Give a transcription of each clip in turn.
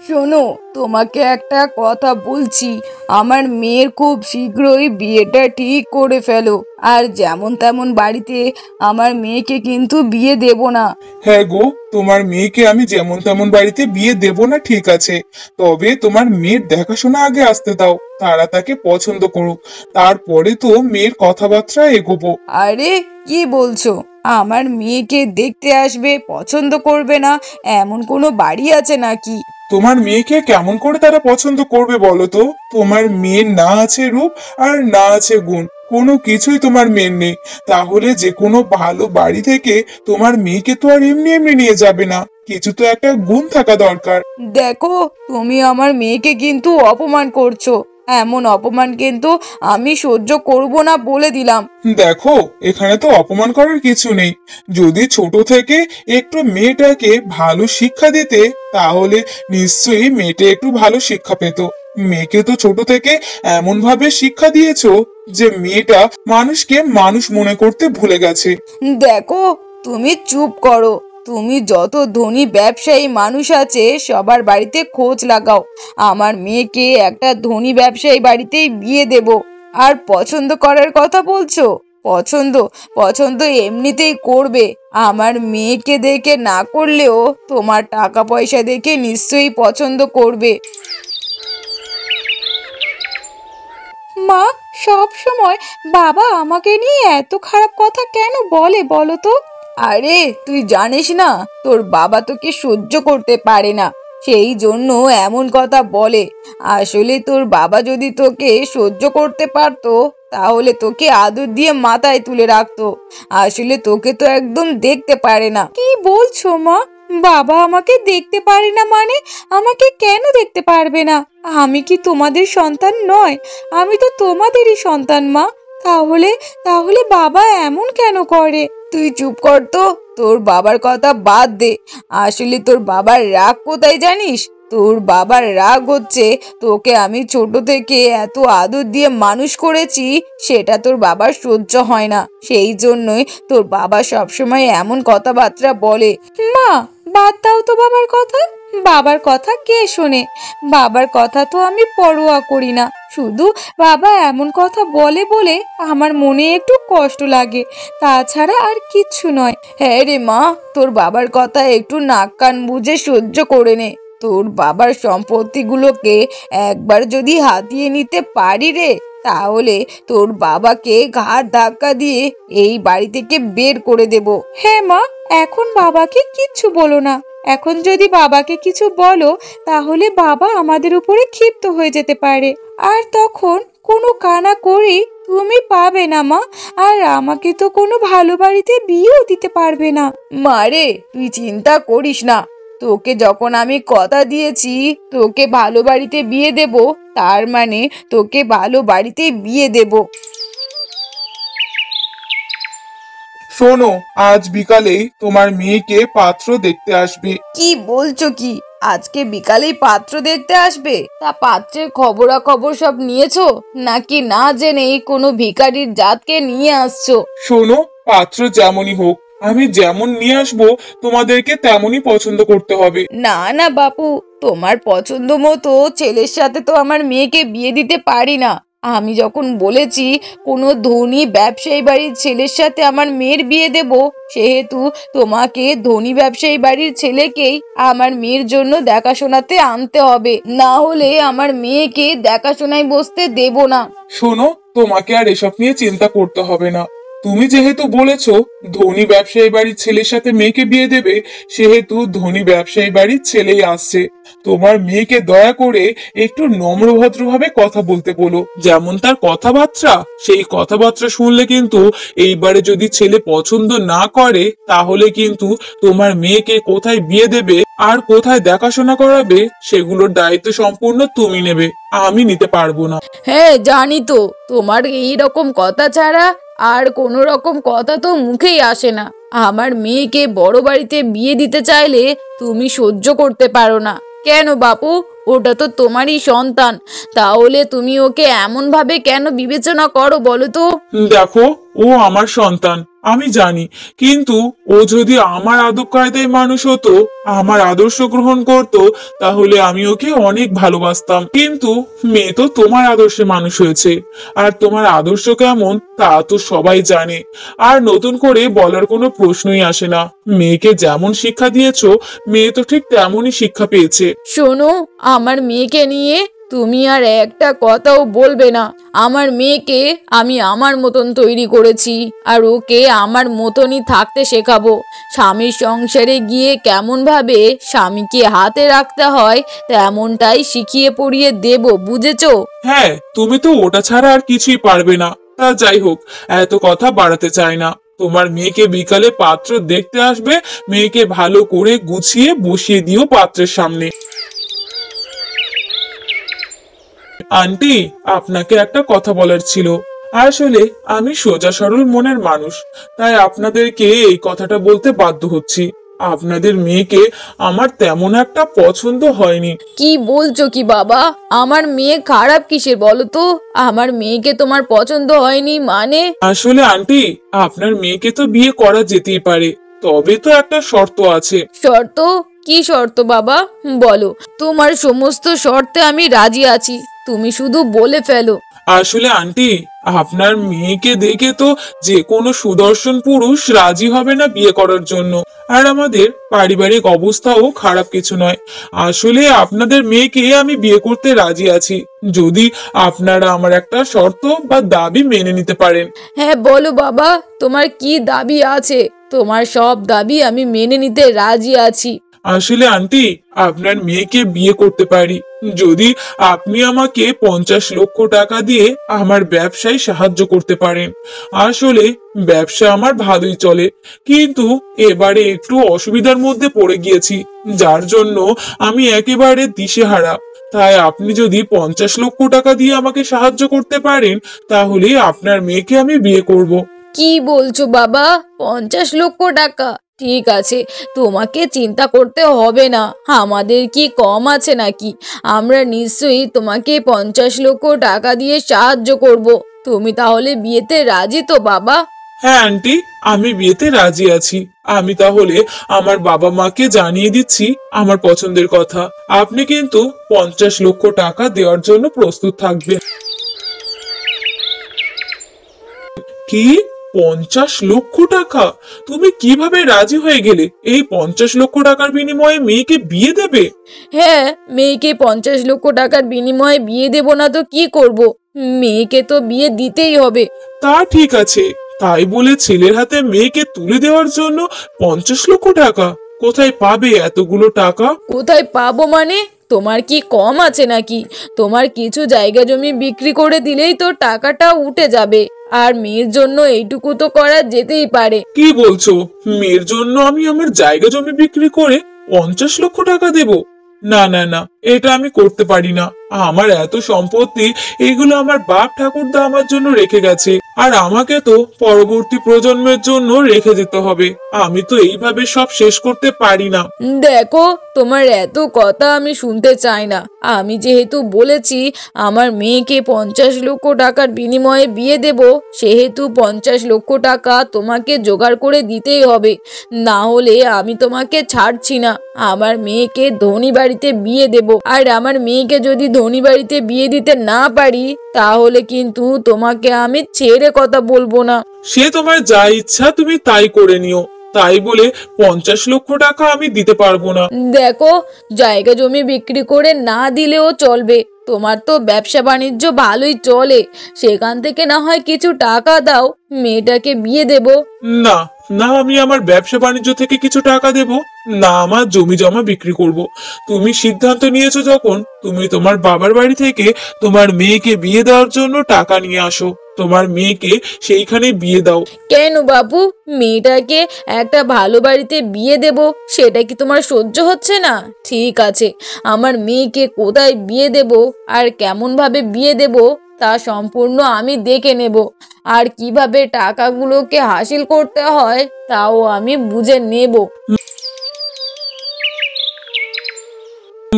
শোনো, তোমাকে একটা কথা বলছি। আমার মেয়ের খুব শীঘ্রই বিয়েটা ঠিক করে ফেলো। আর যেমন তেমন বাড়িতে আমার মেয়েকে কিন্তু বিয়ে দেব না। হ্যাঁ গো, তোমার মেয়েকে আমি যেমন তেমন বাড়িতে বিয়ে দেব না ঠিক আছে, তবে তোমার মেয়ের দেখাশোনা আগে আসতে দাও। তারা তাকে পছন্দ করুক, তারপরে তো মেয়ের কথাবার্তা এগোবো। আরে, কি বলছো? আমার মেয়েকে দেখতে আসবে, পছন্দ করবে না, এমন কোনো বাড়ি আছে নাকি? তোমার মেয়েকে কেমন করে তারা পছন্দ করবে বলো তো? তোমার মেয়ের না আছে রূপ আর না আছে গুণ, কোনো কিছুই তোমার মেয়ের নেই। তাহলে যে কোনো ভালো বাড়ি থেকে তোমার মেয়েকে তো আর এমনি এমনি নিয়ে যাবে না, কিছু তো একটা গুণ থাকা দরকার। দেখো, তুমি আমার মেয়েকে কিন্তু অপমান করছো। এমন অপমান কিন্তু আমি সহ্য করব না, বলে দিলাম। দেখো, এখানে তো অপমান করার কিছু নেই। যদি ছোট থেকে একটু মেয়েটাকে ভালো শিক্ষা দিতে, তাহলে নিশ্চয়ই মেয়েটা একটু ভালো শিক্ষা পেত। মেয়েকে তো ছোট থেকে এমন ভাবে শিক্ষা দিয়েছো যে মেয়েটা মানুষকে মানুষ মনে করতে ভুলে গেছে। দেখো, তুমি চুপ করো। তুমি যত ধনী ব্যবসায়ী মানুষ আছে সবার বাড়িতে খোঁজ লাগাও। আমার মেয়েকে একটা ধনী ব্যবসায়ী বাড়িতেই বিয়ে দেব। আর পছন্দ করার কথা বলছো? পছন্দ পছন্দ এমনিতেই করবে। আমার মেয়েকে দেখে না করলেও তোমার টাকা পয়সা দেখে নিশ্চয়ই পছন্দ করবে। মা, সব সময় বাবা আমাকে নিয়ে এত খারাপ কথা কেন বলে বলো তো? আরে, তুই জানিস না, তোর বাবা তোকে সহ্য করতে পারে না, সেই জন্য এমন কথা বলে। আসলে তোর বাবা যদি তোকে সহ্য করতে পারতো, তাহলে তোকে আদর দিয়ে মাথায় তুলে রাখতো। আসলে তোকে তো একদম দেখতে পারে না। কি বলছো মা? বাবা আমাকে দেখতে পারে না মানে? আমাকে কেন দেখতে পারবে না? আমি কি তোমাদের সন্তান নয়? আমি তো তোমাদেরই সন্তান মা। তাহলে তাহলে বাবা এমন কেন করে? তুই চুপ কর তো, তোর বাবার কথা বাদ দে। আসলে তোর বাবার রাগ কোথায় জানিস? তোর বাবার রাগ হচ্ছে তোকে আমি ছোট থেকে এত আদর দিয়ে মানুষ করেছি, সেটা তোর বাবার সহ্য হয় না। সেই জন্যই তোর বাবা সবসময় এমন কথাবার্তা বলে। মা, বাদ দাও তো বাবার কথা। বাবার কথা কে শোনে? বাবার কথা তো আমি পরোয়া করি না। শুধু বাবা এমন কথা বলে বলে আমার মনে একটু কষ্ট লাগে, তাছাড়া আর কিচ্ছু নয়। হ্যাঁ রে মা, তোর বাবার কথা একটু নাক কান বুঝে সহ্য করে নে। তোর বাবার সম্পত্তিগুলোকে একবার যদি হাতিয়ে নিতে পারি রে, তাহলে তোর বাবাকে ঘাড় ধাক্কা দিয়ে এই বাড়ি থেকে বের করে দেব। হ্যাঁ মা, এখন বাবাকে কিচ্ছু বলো না। এখন যদি বাবাকে কিছু বলো, তাহলে বাবা আমাদের উপরে ক্ষিপ্ত হয়ে যেতে পারে। আর তখন কোনো কানা করে তুমি পাবে না মা। আর আমাকে তো কোনো ভালো বাড়িতে বিয়েও দিতে পারবে না। মারে, তুই চিন্তা করিস না। তোকে যখন আমি কথা দিয়েছি তোকে ভালো বাড়িতে বিয়ে দেব, তার মানে তোকে ভালো বাড়িতে বিয়ে দেব। শোনো, আজ বিকালেই তোমার মেয়েকে পাত্র দেখতে আসবে। কি বলছো কি? আজকে বিকালেই পাত্র দেখতে আসবে? তা পাত্রের খবরাখবর সব নিয়েছো, নাকি না জেনেই কোনো ভিখারির জাতকে নিয়ে আসছো? শোনো, পাত্র যেমনই হোক, আমি যেমন নিয়ে আসবো তোমাদেরকে তেমনই পছন্দ করতে হবে। না না বাপু, তোমার পছন্দ মতো ছেলের সাথে তো আমার মেয়েকে বিয়ে দিতে পারি না। আমি যখন বলেছি কোনো ধনী ব্যবসায়ী বাড়ির ছেলের সাথে আমার মেয়ের বিয়ে দেব, সেহেতু তোমাকে ধনী ব্যবসায়ী বাড়ির ছেলেকেই আমার মেয়ের জন্য দেখাশোনাতে আনতে হবে, না হলে আমার মেয়েকে দেখাশোনায় বসতে দেব না। শোনো, তোমাকে আর এসব নিয়ে চিন্তা করতে হবে না। তুমি যেহেতু বলেছো ধনী ব্যবসায়ী বাড়ির ছেলের সাথে মেয়েকে বিয়ে দেবে, সেহেতু ধনী ব্যবসায়ী বাড়ির ছেলেই আসছে। তোমার মেয়েকে দয়া করে একটু নম্রভদ্রভাবে কথা বলতে বলো। যেমন তার কথাবার্তা, সেই কথাবার্তা শুনলে কিন্তু এইবারে যদি ছেলে পছন্দ না করে, তাহলে কিন্তু তোমার মেয়েকে কোথায় বিয়ে দেবে আর কোথায় দেখাশোনা করাবে, সেগুলোর দায়িত্ব সম্পূর্ণ তুমি নেবে, আমি নিতে পারবো না। হ্যাঁ জানি তো, তোমার এই রকম কথা ছাড়া আর কোনো রকম কথা তো মুখেই আসে না। আমার মেয়েকে বড় বাড়িতে বিয়ে দিতে চাইলে তুমি সহ্য করতে পারো না কেন বাপু? ওটা তো তোমারই সন্তান, তাহলে তুমি ওকে এমন ভাবে কেন বিবেচনা করো বলো তো? দেখো, ও আমার সন্তান, আমি জানি। কিন্তু ও যদি আমার আদব কায়দায় মানুষ হতো, আমার আদর্শ গ্রহণ করত, তাহলে আমি ওকে অনেক ভালোবাসতাম। কিন্তু মেয়ে তো তোমার আদর্শে মানুষ হয়েছে, আর তোমার আদর্শ কেমন তা তো সবাই জানে। আর নতুন করে বলার কোনো প্রশ্নই আসে না। মেয়েকে যেমন শিক্ষা দিয়েছো, মেয়ে তো ঠিক তেমনই শিক্ষা পেয়েছে। শোনো, আমার মেয়েকে নিয়ে তুমি আর একটা কথাও বলবে না। আমার মেয়েকে আমি আমার মতন তৈরি করেছি, আর ওকে আমার মতনই থাকতে শেখাবো। স্বামীর সংসারে গিয়ে কেমন ভাবে স্বামীকে হাতে রাখতে হয় তেমনটাই শিখিয়ে পড়িয়ে দেব, বুঝেছো? হ্যাঁ, তুমি তো ওটা ছাড়া আর কিছুই পারবে না। তা যাই হোক, এত কথা বাড়াতে চাই না। তোমার মেয়েকে বিকালে পাত্র দেখতে আসবে, মেয়েকে ভালো করে গুছিয়ে বসিয়ে দিও পাত্রের সামনে। আন্টি, আপনাকে একটা কথা বলার ছিল। আসলে আমি সোজা সরল মনের মানুষ, তাই আপনাদেরকে এই কথাটা বলতে বাধ্য হচ্ছি। আপনাদের মেয়েকে আমার তেমন একটা পছন্দ হয়নি। কি বলছো কি বাবা? আমার মেয়ে খারাপ কিসের বলো তো? আমার মেয়েকে তোমার পছন্দ হয়নি মানে? আসলে আন্টি, আপনার মেয়েকে তো বিয়ে করা যেতেই পারে, তবে তো একটা শর্ত আছে। শর্ত? কি শর্ত বাবা? বলো। তোমার সমস্ত শর্তে আমি রাজি আছি, তুমি শুধু বলে ফেলো। আসলে আন্টি, আপনার মেয়েকে দেখে তো যে কোনো সুদর্শন পুরুষ রাজি হবে না বিয়ে করার জন্য। আর আমাদের পারিবারিক অবস্থাও খারাপ কিছু নয়। আসলে আপনাদের মেয়েকে আমি বিয়ে করতে রাজি আছি, যদি আপনারা আমার একটা শর্ত বা দাবি মেনে নিতে পারেন। হ্যাঁ বলো বাবা, তোমার কি দাবি আছে? তোমার সব দাবি আমি মেনে নিতে রাজি আছি। আসলে আন্টি, আপনার মেয়েকে বিয়ে করতে পারি যদি আপনি আমাকে 50 লক্ষ টাকা দিয়ে আমার ব্যবসায় সাহায্য করতে পারেন। আসলে ব্যবসা আমার ভালোই চলে, কিন্তু এবারে একটু অসুবিধার মধ্যে পড়ে গিয়েছি, যার জন্য আমি একেবারে দিশেহারা। তাই আপনি যদি 50 লক্ষ টাকা দিয়ে আমাকে সাহায্য করতে পারেন, তাহলে আপনার মেয়েকে আমি বিয়ে করব। কি বলছো বাবা? 50 লক্ষ টাকা? ঠিক আছে, তোমাকে চিন্তা করতে হবে না। আমাদের কি কম আছে নাকি? আমরা নিশ্চয়ই তোমাকে 50 লক্ষ টাকা দিয়ে সাহায্য করব। তুমি তাহলে বিয়েতে রাজি তো বাবা? হ্যাঁ আন্টি, আমি বিয়েতে রাজি আছি। আমি তাহলে আমার বাবা মাকে জানিয়ে দিচ্ছি আমার পছন্দের কথা। আপনি কিন্তু 50 লক্ষ টাকা দেওয়ার জন্য প্রস্তুত থাকবেন। কি? 50 লক্ষ টাকা? তুমি কিভাবে রাজি হয়ে গেলে? এই 50 লক্ষ টাকার বিনিময়ে মেয়েকে বিয়ে দেবে? হ্যাঁ, মেয়েকে 50 লক্ষ টাকার বিনিময়ে বিয়ে দেব না তো কি করব? মেয়েকে তো বিয়ে দিতেই হবে। তা ঠিক আছে, তাই বলে ছেলের হাতে মেয়েকে তুলে দেওয়ার জন্য 50 লক্ষ টাকা? কোথায় পাবে এতগুলো টাকা? কোথায় পাবো মানে? তোমার কি কম আছে নাকি? তোমার কিছু জায়গা জমি বিক্রি করে দিলেই তো টাকাটা উঠে যাবে। আর মেয়ের জন্য এইটুকু তো করা যেতেই পারে। কি বলছো? মেয়ের জন্য আমি আমার জায়গা জমি বিক্রি করে 50 লক্ষ টাকা দেব? না না না, এটা আমি করতে পারি না। আমার এত সম্পত্তি, এগুলো আমার বাপ ঠাকুরদা আমার জন্য রেখে গেছে, আর আমাকে তো পরবর্তী প্রজন্মের জন্য রেখে যেতে হবে। আমি তো এইভাবে সব শেষ করতে পারি না। দেখো, তোমার এত কথা আমি শুনতে চাই না। আমি যেহেতু বলেছি আমার মেয়েকে 50 লক্ষ টাকার বিনিময়ে বিয়ে দেব, সেহেতু 50 লক্ষ টাকা তোমাকে জোগাড় করে দিতেই হবে। না হলে আমি তোমাকে ছাড়ছি না। আমার মেয়েকে ধনী বাড়িতে বিয়ে দেব, আর আমার মেয়েকে যদি ধনী বাড়িতে বিয়ে দিতে না পারি, তাহলে কিন্তু তোমাকে আমি ছেড়ে কথা বলবো না। সে তোমার যা ইচ্ছা তুমি তাই করে নিও, তাই বলে 50 লক্ষ টাকা আমি দিতে পারবো না। দেখো, জায়গা জমি বিক্রি করে না দিলেও চলবে। তোমার তো ব্যবসা বাণিজ্য ভালোই চলে, সেখান থেকে না হয় কিছু টাকা দাও, মেয়েটাকে বিয়ে দেব। না না, আমি আমার ব্যবসা বাণিজ্য থেকে কিছু টাকা দেব না, আমার জমি জমা বিক্রি করব। তুমি সিদ্ধান্ত নিয়েছো যখন, তুমি তোমার বাবার বাড়ি থেকে তোমার মেয়েকে বিয়ে দেওয়ার জন্য টাকা নিয়ে আসো। তোমার মেয়েকে সেইখানে বিয়ে দাও। কেন বাবু, মেয়েটাকে একটা ভালো বাড়িতে বিয়ে দেব, সেটা কি তোমার সহ্য হচ্ছে না? ঠিক আছে, আমার মেয়েকে কোথায় বিয়ে দেব আর কেমন ভাবে বিয়ে দেব তা সম্পূর্ণ আমি দেখে নেব। আর কিভাবে টাকাগুলোকে হাসিল করতে হয় তাও আমি বুঝে নেব।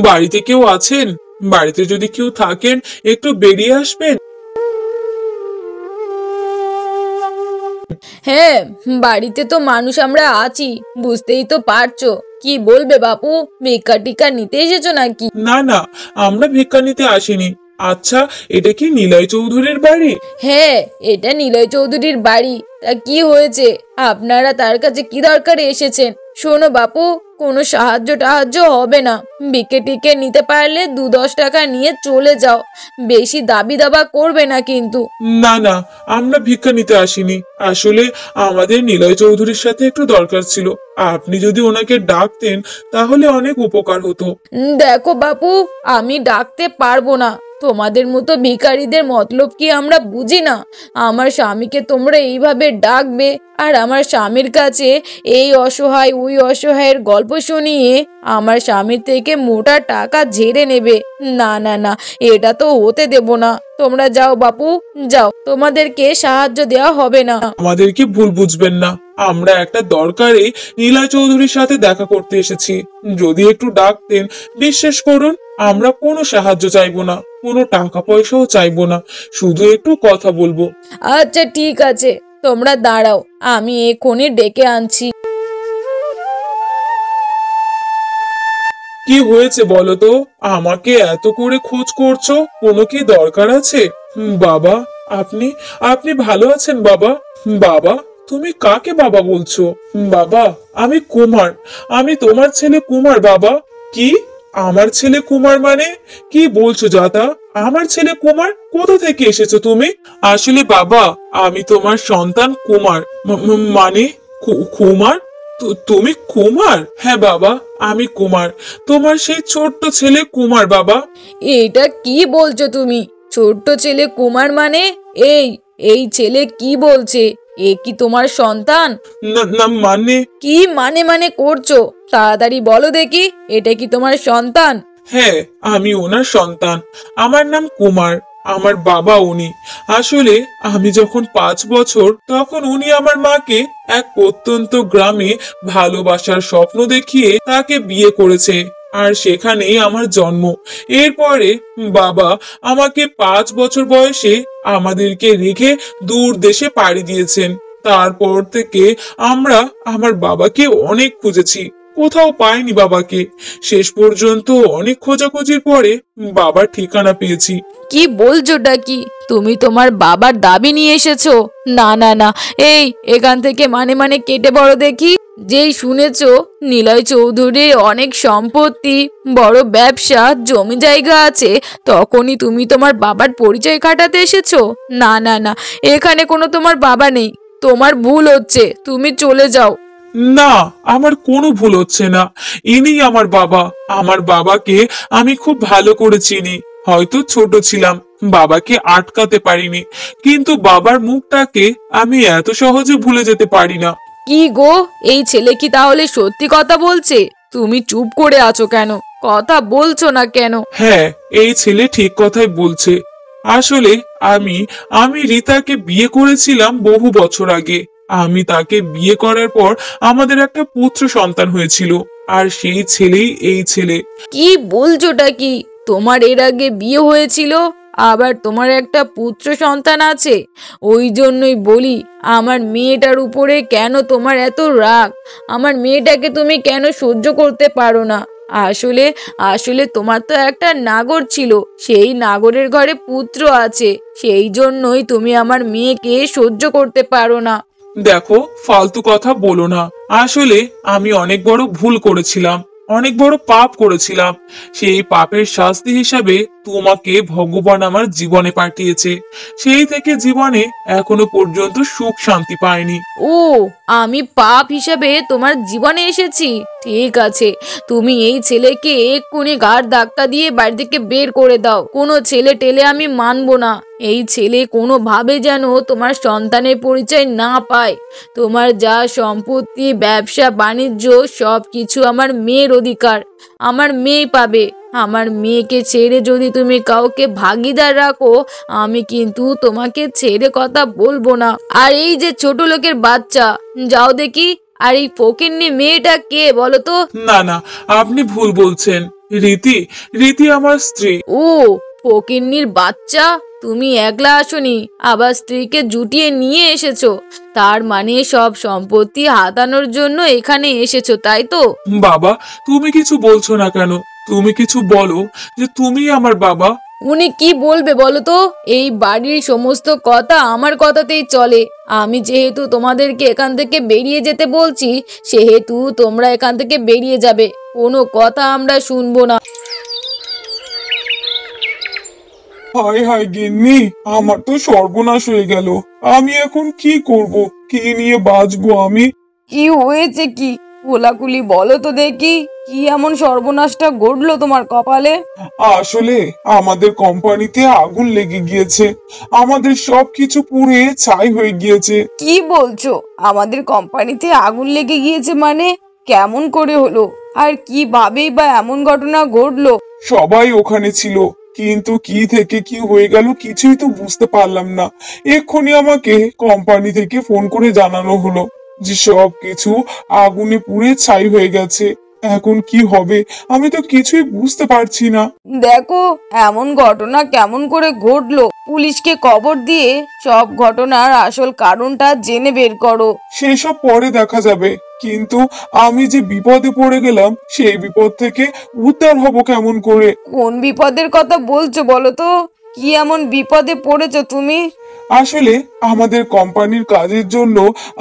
বাড়িতে কেউ আছেন? বাড়িতে যদি কেউ থাকেন, একটু বেরিয়ে আসবেন। হ্যাঁ, বাড়িতে তো মানুষ আমরা আছি, বুঝতেই তো পারছো। কি বলবে বাপু, ভিক্ষা টিকা নিতে এসেছো নাকি? না না, আমরা ভিক্ষা নিতে আসিনি। আচ্ছা, এটা কি নিলয় চৌধুরীর বাড়ি? হ্যাঁ, এটা নিলয় চৌধুরীর বাড়ি। তা কি হয়েছে, আপনারা তার কাছে কি দরকারে এসেছেন? শোনো বাপু, কোনো সাহায্য টাহায্য হবে না। ভিক্ষে টিকে নিতে পারলে 2-10 টাকা নিয়ে চলে যাও, বেশি দাবি দাবা করবে না কিন্তু। না না, আমরা ভিক্ষা নিতে আসিনি। আসলে আমাদের নিলয় চৌধুরীর সাথে একটু দরকার ছিল। আপনি যদি ওনাকে ডাকতেন তাহলে অনেক উপকার হতো। দেখো বাপু, আমি ডাকতে পারবো না। তোমাদের মতো ভিখারিদের মতলব কি আমরা বুঝি না? আমার স্বামীকে তোমরা এইভাবে ডাকবে আর আমার স্বামীর কাছে এই অসহায় ওই অসহায়ের গল্প শুনিয়ে আমার স্বামীর থেকে মোটা টাকা ঝেড়ে নেবে। না না না, এটা তো হতে দেব না। তোমরা যাও বাপু, যাও, তোমাদেরকে সাহায্য দেওয়া হবে না। আমাদেরকে ভুল বুঝবেন না, আমরা একটা দরকারে নীলা চৌধুরীর সাথে দেখা করতে এসেছি। যদি একটু ডাকতেন, বিশ্বাস করুন আমরা কোনো সাহায্য চাইবো না, কোনো টাকা পয়সাও চাইবো না, শুধু একটু কথা বলবো। আচ্ছা ঠিক আছে, তোমরা দাঁড়াও, আমি এক্ষুনি ডেকে আনছি। কি হয়েছে বলো তো? আমাকে এত করে খোঁজ করছো, কোনো কি দরকার আছে? বাবা, আপনি আপনি ভালো আছেন বাবা? বাবা, তুমি কাকে বাবা বলছো? বাবা, আমি কুমার, আমি তোমার ছেলে কুমার বাবা। কি? আমার ছেলে কুমার মানে? কি বলছো জাতা? আমার ছেলে কুমার? কোথা থেকে এসেছো তুমি? আসলে বাবা, আমি তোমার সন্তান কুমার। মানে কুমার? তুমি কুমার? হ্যাঁ বাবা, আমি কুমার, তোমার সেই ছোট্ট ছেলে কুমার বাবা। এটা কি বলছো তুমি? ছোট্ট ছেলে কুমার মানে? এই এই ছেলে কি বলছে? এ কি তোমার সন্তান? না না, মানে? কি মানে করছো? তাড়াতাড়ি বলো দেখি, এটা কি তোমার সন্তান? হ্যাঁ, আমি ওনার সন্তান। আমার নাম কুমার, আমার বাবা উনি। আসলে আমি যখন 5 বছর, তখন উনি আমার মাকে এক প্রত্যন্ত গ্রামে ভালোবাসার স্বপ্ন দেখিয়ে তাকে বিয়ে করেছে, আর সেখানেই আমার জন্ম। এরপরে বাবা আমাকে 5 বছর বয়সে আমাদেরকে রেখে দূর দেশে পাড়ি দিয়েছেন। তারপর থেকে আমরা আমার বাবাকে অনেক খুঁজেছি, কোথাও পাইনি বাবাকে। শেষ পর্যন্ত অনেক খোঁজাখুঁজির পরে বাবার ঠিকানা পেয়েছি। কি বলছোটা কি? তুমি তোমার বাবার দাবি নিয়ে এসেছো? না না না, এই এখান থেকে মানে কেটে বড় দেখি। যেই শুনেছো নিলয় চৌধুরীর অনেক সম্পত্তি, বড় ব্যবসা, জমি জায়গা আছে, তখনই তুমি তোমার বাবার পরিচয় কাটাতে এসেছো? না না না, এখানে কোনো তোমার বাবা নেই। তোমার ভুল হচ্ছে, তুমি চলে যাও। না, আমার কোনো ভুল হচ্ছে না, ইনি আমার বাবা। আমার বাবাকে আমি খুব ভালো করে চিনি। হয়তো ছোট ছিলাম, বাবাকে আটকাতে পারিনি, কিন্তু বাবার মুখটাকে আমি এত সহজে ভুলে যেতে পারি না। কি গো, এই ছেলে কি তাহলে সত্যি কথা বলছে? তুমি চুপ করে আছো কেন? কথা বলছো না কেন? হ্যাঁ, এই ছেলে ঠিক কথাই বলছে। আসলে আমি আমি রীতাকে বিয়ে করেছিলাম বহু বছর আগে। আমি তাকে বিয়ে করার পর আমাদের একটা পুত্র সন্তান হয়েছিল, আর সেই ছেলেই এই ছেলে। কি বলছোটা কি? তোমার এর আগে বিয়ে হয়েছিল, আবার তোমার একটা পুত্র সন্তান আছে? ওই জন্যই বলি, আমার মেয়েটার উপরে কেন তোমার এত রাগ? আমার মেয়েটাকে তুমি কেন সহ্য করতে পারো না? আসলে আসলে তোমার তো একটা নাগর ছিল, সেই নাগরের ঘরে পুত্র আছে, সেই জন্যই তুমি আমার মেয়েকে সহ্য করতে পারো না। দেখো, ফালতু কথা বলো না। আসলে আমি অনেক বড় ভুল করেছিলাম, অনেক বড় পাপ করেছিলাম। সেই পাপের শাস্তি হিসাবে তোমাকে ভগবান আমার জীবনে পাঠিয়েছে। সেই থেকে জীবনে এখনো পর্যন্ত সুখ শান্তি পাইনি। ও, আমি পাপ হিসাবে তোমার জীবনে এসেছি? ঠিক আছে, তুমি এই ছেলেকে এক্ষুনি ঘাড় ধাক্কা দিয়ে বাড়ি থেকে বের করে দাও। কোনো ছেলে টেলে আমি মানবো না। এই ছেলে কোনোভাবে যেন তোমার সন্তানের পরিচয় না পায়। তোমার যা সম্পত্তি, ব্যবসা বাণিজ্য, সব কিছু আমার মেয়ের অধিকার, আমার মেয়ে পাবে। আমার মেয়েকে ছেড়ে যদি তুমি কাউকে ভাগিদার রাখো, আমি কিন্তু তোমাকে ছেড়ে কথা বলবো না। আর এই যে ছোট লোকের বাচ্চা, যাও দেখি, আর এই ফকিন্নি মেয়েটা কে বলো তো? না না, আপনি ভুল বলছেন। রীতি, রীতি আমার স্ত্রী। ও, ফকিন্নির বাচ্চা, তুমি একলা আসোনি, আবার স্ত্রীকে জুটিয়ে নিয়ে এসেছো। তার মানে সব সম্পত্তি হাতানোর জন্য এখানে এসেছো, তাই তো? বাবা, তুমি কিছু বলছো না কেন? তুমি কিছু বলো, যে তুমি আমার বাবা। উনি কি বলবে বলো তো? এই বাড়ির সমস্ত কথা আমার কথাতেই চলে। আমি যেহেতু তোমাদেরকে এখান থেকে বেরিয়ে যেতে বলছি, সেহেতু তোমরা এখান থেকে বেরিয়ে যাবে। কোনো কথা আমরা শুনবো না। হায় হায় গিন্নি, আমার তো সর্বনাশ হয়ে গেল। আমি এখন কি করব? কি নিয়ে বাঁচবো আমি? কি হয়েছে কি? খোলাখুলি বলো তো দেখি, কি এমন সর্বনাশটা ঘটলো তোমার কপালে? আসলে আমাদের কোম্পানিতে আগুন লেগে গিয়েছে। আমাদের সবকিছু পুড়ে ছাই হয়ে গিয়েছে। কি বলছো? আমাদের কোম্পানিতে আগুন লেগে গিয়েছে মানে? কেমন করে হলো? আর কিভাবেই বা এমন ঘটনা ঘটলো? সবাই ওখানে ছিল, কিন্তু কি থেকে কি হয়ে গেল কিছুই তো বুঝতে পারলাম না। এক্ষুনি আমাকে কোম্পানি থেকে ফোন করে জানানো হলো যে সবকিছু আগুনে পুড়ে ছাই হয়ে গেছে। এখন কি হবে আমি তো কিছুই বুঝতে পারছি না। দেখো, এমন ঘটনা কেমন করে ঘটলো, পুলিশকে খবর দিয়ে সব ঘটনার আসল কারণটা জেনে বের করো। সেসব পরে দেখা যাবে, কিন্তু আমি যে বিপদে পড়ে গেলাম সেই বিপদ থেকে উদ্ধার হব কেমন করে? কোন বিপদের কথা বলছো বলো তো? কি এমন বিপদে পড়েছো তুমি? আসলে আমাদের কোম্পানির কাজের জন্য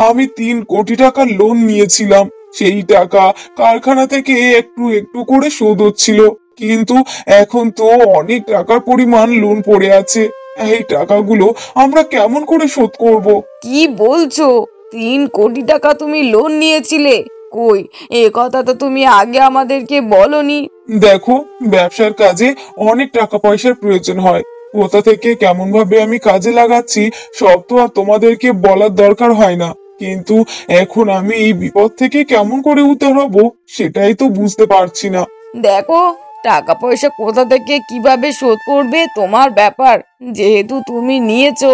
আমি 3 কোটি টাকা লোন নিয়েছিলাম। সেই টাকা কারখানা থেকে একটু একটু করে শোধ হচ্ছিল, কিন্তু এখন তো অনেক টাকার পরিমাণ লোন পড়ে আছে। এই টাকাগুলো আমরা কেমন করে শোধ করব? কি বলছো? 3 কোটি টাকা তুমি লোন নিয়েছিলে? কই, এ কথা তো তুমি আগে আমাদেরকে বলনি। দেখো, ব্যবসার কাজে অনেক টাকা পয়সার প্রয়োজন হয়। কোথা থেকে কেমন ভাবে আমি কাজে লাগাচ্ছি সব তো আর তোমাদেরকে বলার দরকার হয় না। কিন্তু এখন আমি এই বিপদ থেকে কেমন করে উদ্ধার হব সেটাই তো বুঝতে পারছি না। দেখো, টাকা পয়সা কোথা থেকে কিভাবে শোধ করবে তোমার ব্যাপার। যেহেতু তুমি নিয়েছো,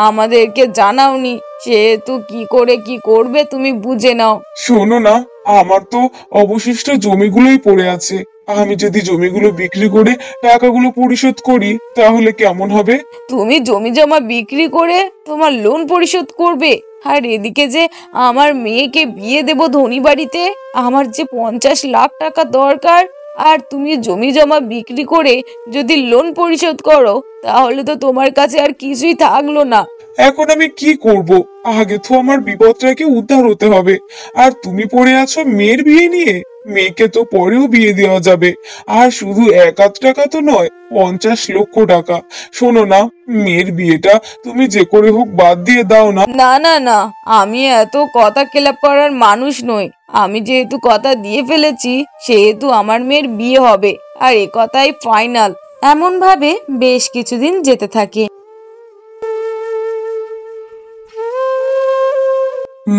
আমাদেরকে জানাওনি, সেহেতু কি করে কি করবে তুমি বুঝে নাও। শোনো না, আমার তো অবশিষ্ট জমিগুলোই পড়ে আছে। আমি যদি জমিগুলো বিক্রি করে টাকাগুলো পরিশোধ করি তাহলে কেমন হবে? তুমি জমি জমা বিক্রি করে তোমার লোন পরিশোধ করবে? আর এদিকে যে আমার মেয়েকে বিয়ে দেব ধনী বাড়িতে, আমার যে 50 লাখ টাকা দরকার, আর তুমি জমি জমা বিক্রি করে যদি লোন পরিশোধ করো, তাহলে তো তোমার কাছে আর কিছুই থাকলো না। এখন আমি কি করব? আগে তো আমার বিপদটাকে উদ্ধার হতে হবে। আর তুমি পড়ে আছো মেয়ের বিয়ে নিয়ে। মেয়েকে তো পরেও বিয়ে দেওয়া যাবে। আর শুধু 1 আধ টাকা তো নয়, 50 লক্ষ টাকা। শোনো না, মেয়ের বিয়েটা তুমি যে করে হোক বাদ দিয়ে দাও না। না না না, আমি এত কথা খেলাপ করার মানুষ নই। আমি যেহেতু কথা দিয়ে ফেলেছি, সেহেতু আমার মেয়ের বিয়ে হবে, আর এ কথাই ফাইনাল। এমন ভাবে বেশ কিছুদিন যেতে থাকে।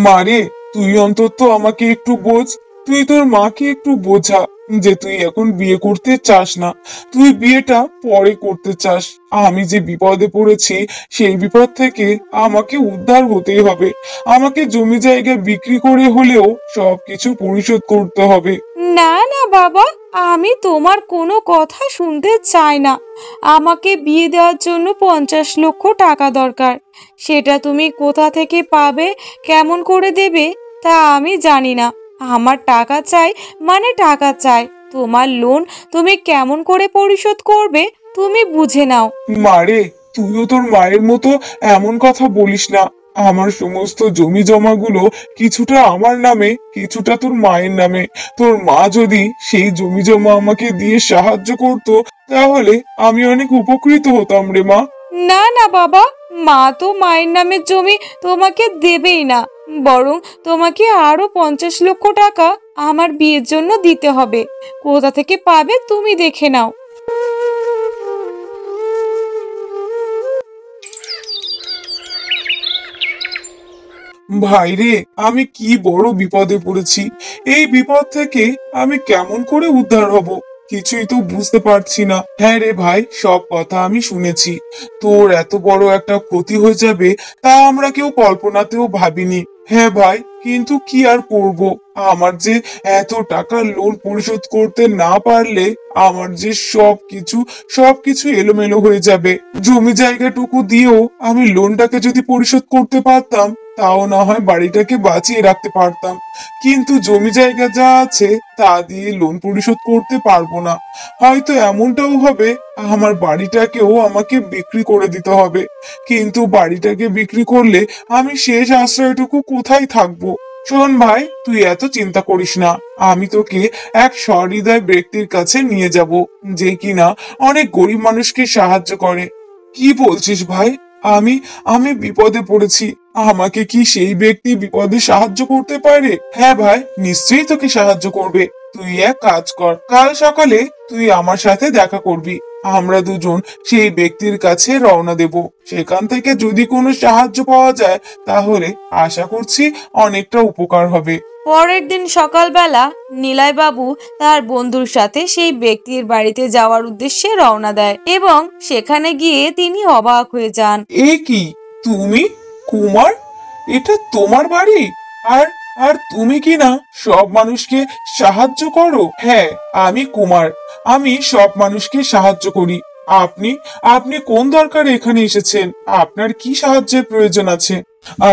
মারে, তুই অন্তত আমাকে একটু বোঝ। তুই তোর মাকে একটু বোঝা যে তুই এখন বিয়ে করতে চাস না, তুই বিয়েটা পরে করতে চাস। আমি যে বিপদে পড়েছি সেই বিপদ থেকে আমাকে উদ্ধার হতেই হবে। আমাকে জমি জায়গা বিক্রি করে হলেও সবকিছু পরিশোধ করতে হবে। না না বাবা, আমি তোমার কোনো কথা শুনতে চাই না। আমাকে বিয়ে দেওয়ার জন্য 50 লক্ষ টাকা দরকার। সেটা তুমি কোথা থেকে পাবে, কেমন করে দেবে, তা আমি জানি না। আমার টাকা চাই মানে টাকা চাই। তোমার লোন তুমি কেমন করে পরিশোধ করবে তুমি বুঝে নাও। মারে, তুইও তোর মায়ের মতো এমন কথা বলিস না। আমার সমস্ত জমি জমাগুলো কিছুটা আমার নামে, কিছুটা তোর মায়ের নামে। তোর মা যদি সেই জমি জমা আমাকে দিয়ে সাহায্য করতো তাহলে আমি অনেক উপকৃত হতাম রে মা। না না বাবা, মা তো মায়ের নামের জমি তোমাকে দেবেই না। বরং তোমাকে আরো 50 লক্ষ টাকা আমার বিয়ের জন্য দিতে হবে। কোথা থেকে পাবে তুমি দেখে নাও। ভাই রে, আমি কি বড় বিপদে পড়েছি। এই বিপদ থেকে আমি কেমন করে উদ্ধার হব কিছুই তো বুঝতে পারছি না। হ্যাঁ রে ভাই, সব কথা আমি শুনেছি। তোর এত বড় একটা ক্ষতি হয়ে যাবে তা আমরা কেউ কল্পনাতেও ভাবিনি। হ্যাঁ ভাই, কিন্তু কি আর করব, আমার যে এত টাকা লোন পরিশোধ করতে না পারলে আমার যে সবকিছু এলোমেলো হয়ে যাবে। জমি জায়গাটুকু দিয়েও আমি লোনটাকে যদি পরিশোধ করতে পারতাম, তাও না হয় বাড়িটাকে বাঁচিয়ে রাখতে পারতাম, কিন্তু জমি জায়গা যা আছে তা দিয়ে লোন পরিশোধ করতে পারবো না। হয়তো এমনটাও হবে আমার বাড়িটাকেও আমাকে বিক্রি করে দিতে হবে, কিন্তু বাড়িটাকে বিক্রি করলে আমি শেষ আশ্রয়টুকু কোথায় থাকবো? শোন ভাই, তুই এত চিন্তা করিস না, আমি তোকে এক সহৃদয় ব্যক্তির কাছে নিয়ে যাব, যে কিনা অনেক গরিব মানুষকে সাহায্য করে। কি বলছিস ভাই? আমি আমি বিপদে পড়েছি, আমাকে কি সেই ব্যক্তি বিপদে সাহায্য করতে পারে? হ্যাঁ ভাই, নিশ্চয়ই তোকে সাহায্য করবে। তুই এক কাজ কর, কাল সকালে তুই আমার সাথে দেখা করবি, আমরা দুজন সেই ব্যক্তির কাছে রওনা দেব। সেখান থেকে যদি কোনো সাহায্য পাওয়া যায় তাহলে আশা করছি অনেকটা উপকার হবে। পরের দিন সকালবেলা নিলয় বাবু তার বন্ধুর সাথে সেই ব্যক্তির বাড়িতে যাওয়ার উদ্দেশ্যে রওনা দেয় এবং সেখানে গিয়ে তিনি অবাক হয়ে যান। এ কি, তুমি কুমার? এটা তোমার বাড়ি? আর আর তুমি কি না সব মানুষকে সাহায্য করো? হ্যাঁ, আমি কুমার, আমি সব মানুষকে সাহায্য করি। আপনি আপনি কোন দরকারে এখানে এসেছেন? আপনার কি সাহায্যের প্রয়োজন আছে?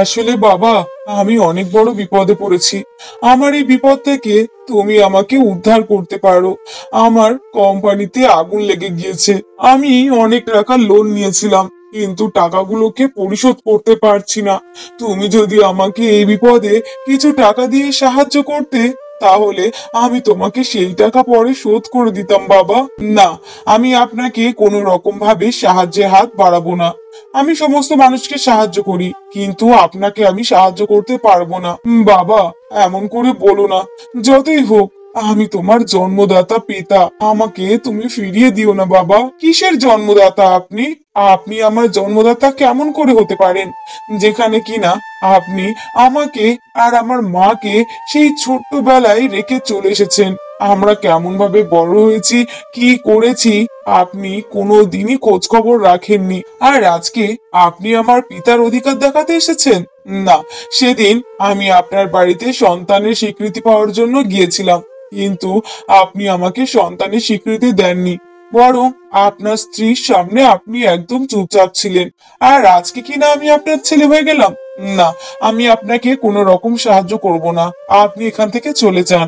আসলে বাবা, আমি অনেক বড় বিপদে পড়েছি, আমার এই বিপদ থেকে তুমি আমাকে উদ্ধার করতে পারো। আমার কোম্পানিতে আগুন লেগে গিয়েছে, আমি অনেক টাকা লোন নিয়েছিলাম, কিন্তু টাকাগুলোকে পরিশোধ করতে পারছি না। তুমি যদি আমাকে এই বিপদে কিছু টাকা দিয়ে সাহায্য করতে, তাহলে আমি তোমাকে সেই টাকা পরে শোধ করে দিতাম বাবা। না, আমি আপনাকে কোনো রকম ভাবে সাহায্যের হাত বাড়াবো না। আমি সমস্ত মানুষকে সাহায্য করি, কিন্তু আপনাকে আমি সাহায্য করতে পারবো না। বাবা, এমন করে বলো না। যতই হোক, আমি তোমার জন্মদাতা পিতা, আমাকে তুমি ফিরিয়ে দিও না বাবা। কিসের জন্মদাতা আপনি? আপনি আমার জন্মদাতা কেমন করে হতে পারেন, যেখানে কিনা আপনি আমাকে আর আমার মাকে সেই ছোট্টবেলায় রেখে চলে এসেছেন। আমরা কেমন ভাবে বড় হয়েছি, কি করেছি, আপনি কোনোদিনই খোঁজ খবর রাখেননি। আর আজকে আপনি আমার পিতার অধিকার দেখাতে এসেছেন? না, সেদিন আমি আপনার বাড়িতে সন্তানের স্বীকৃতি পাওয়ার জন্য গিয়েছিলাম, কিন্তু আপনি আমাকে সন্তানের স্বীকৃতি দেননি, বরং আপনার স্ত্রীর সামনে আপনি একদম চুপচাপ ছিলেন। আর আজকে কিনা আমি আপনার ছেলে হয়ে গেলাম? না, আমি আপনাকে কোনো রকম সাহায্য করব না, আপনি এখান থেকে চলে যান।